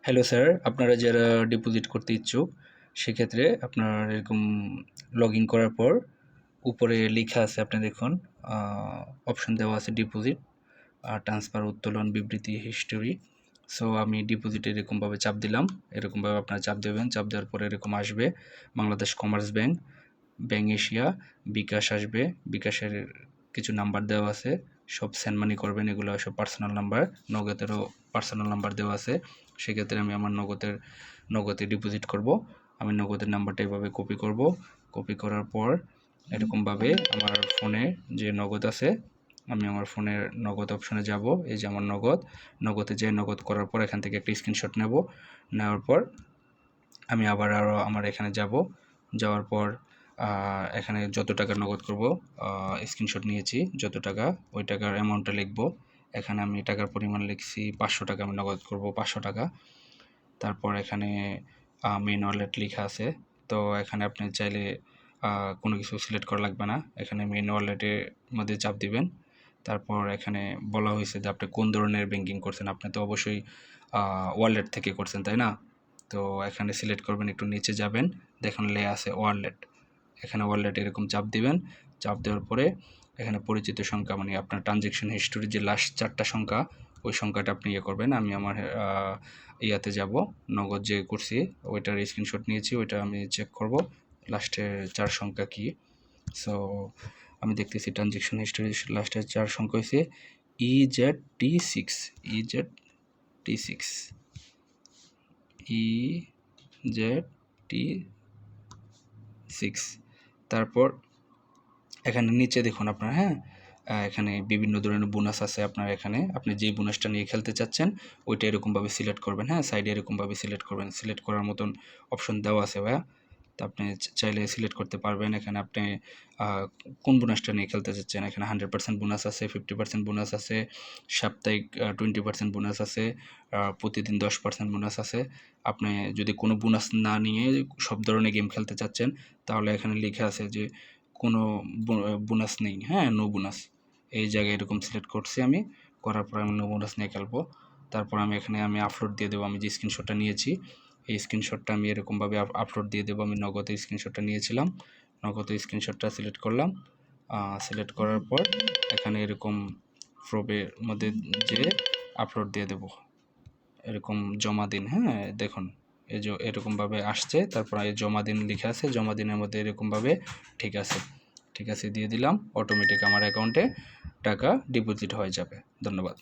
Hello sir, আপনারা যারা deposit করতে ইচ্ছুক সেক্ষেত্রে আপনার এরকম লগ ইন করার পর উপরে লেখা আছে, আপনি দেখুন অপশন দেওয়া আছে ডিপোজিট, ট্রান্সফার, উত্তোলন, বিবৃতি, হিস্টোরি। সো আমি ডিপোজিটে এরকমভাবে চাপ দিলাম। এরকমভাবে আপনারা চাপ দেবেন। চাপ দেওয়ার পরে এরকম আসবে Bangladesh Commerce Bank, Bank Asia, bKash আসবে। বিকাশের কিছু নাম্বার দেওয়া আছে, সব সেন্ড মানি করবেন, এগুলো সব পার্সোনাল নাম্বার। নগদেরও পার্সোনাল নাম্বার দেওয়া আছে। সেক্ষেত্রে আমি আমার নগদে ডিপোজিট করব। আমি নগদের নাম্বারটা এভাবে কপি করব। কপি করার পর এরকমভাবে আমার ফোনে যে নগদ আছে, আমি আমার ফোনের নগদ অপশনে যাব। এই যে আমার নগদে যে নগদ করার পর এখান থেকে একটা স্ক্রিনশট নেব। নেওয়ার পর আমি আরও আমার এখানে যাব। যাওয়ার পর এখানে যত টাকা নগদ করব, স্ক্রিনশট নিয়েছি যত টাকা, ওই টাকার অ্যামাউন্টটা লিখব। এখানে আমি টাকার পরিমাণ লিখছি 500 টাকা, আমি নগদ করব 500 টাকা। তারপর এখানে মেইন ওয়ালেট লেখা আছে। তো এখানে আপনি চাইলে কোনো কিছু সিলেক্ট করা লাগবে না, এখানে মেইন ওয়ালেটের মধ্যে চাপ দিবেন। তারপর এখানে বলা হয়েছে যে আপনি কোন ধরনের ব্যাংকিং করছেন। আপনি তো অবশ্যই ওয়ালেট থেকে করছেন, তাই না? তো এখানে সিলেক্ট করবেন, একটু নিচে যাবেন, দেখুন লেখা আছে ওয়ালেট। এখানে ওয়ালেট এরকম চাপ দিবেন। চাপ দেওয়ার পরে এখানে পরিচিত সংখ্যা, মানে আপনার ট্রানজ্যাকশন হিস্টোরি যে লাস্ট 4টা সংখ্যা, ওই সংখ্যাটা আপনি করবেন। আমি আমার ইয়াতে যাব, নগদ যে করছি ওইটার স্ক্রিনশট নিয়েছি, ওইটা আমি চেক করব লাস্টের 4 সংখ্যা কি। সো আমি দেখতেছি ট্রানজ্যাকশন হিস্টোরি লাস্টের 4 সংখ্যা হয়েছে EZT6 EZT6। তারপর এখানে নিচে দেখুন আপনার, এখানে বিভিন্ন ধরনের বোনাস আছে। আপনার এখানে আপনি যেই বোনাসটা নিয়ে খেলতে চাচ্ছেন ওইটা এরকমভাবে সিলেক্ট করবেন। সাইডে এরকমভাবে সিলেক্ট করবেন। সিলেক্ট করার মতন অপশন দেওয়া আছে ভাইয়া, তো আপনি চাইলে সিলেক্ট করতে পারবেন। এখানে আপনি কোন বোনাসটা নিয়ে খেলতে চাচ্ছেন, এখানে 100% বোনাস আছে, 50% বোনাস আছে, সাপ্তাহিক 20% বোনাস আছে, প্রতিদিন 10% বোনাস আছে। আপনি যদি কোনো বোনাস না নিয়ে সব ধরনের গেম খেলতে চাচ্ছেন তাহলে এখানে লেখা আছে যে কোনো বোনাস নেই, নো বোনাস। এই জায়গায় এরকম সিলেক্ট করছি আমি। করার পর আমি নো বোনাস নিয়ে খেলবো। তারপর আমি এখানে আপলোড দিয়ে দেবো। আমি যে স্ক্রিনশটটা নিয়েছি এই স্ক্রিনশটটা আমি এরকমভাবে আপলোড দিয়ে দেবো। আমি নগদ স্ক্রিনশটটা নিয়েছিলাম, নগদ স্ক্রিনশটটা সিলেক্ট করলাম। সিলেক্ট করার পর এখানে এরকম প্রবের মধ্যে যে আপলোড দিয়ে দেবো, এরকম জমা দিন। দেখুন এই যে এরকমভাবে আসছে। তারপর এই জমা দিন লেখা আছে, জমা দিনের মধ্যে এরকমভাবে ঠিক আছে দিয়ে দিলাম। অটোমেটিক আমার অ্যাকাউন্টে টাকা ডিপোজিট হয়ে যাবে। ধন্যবাদ।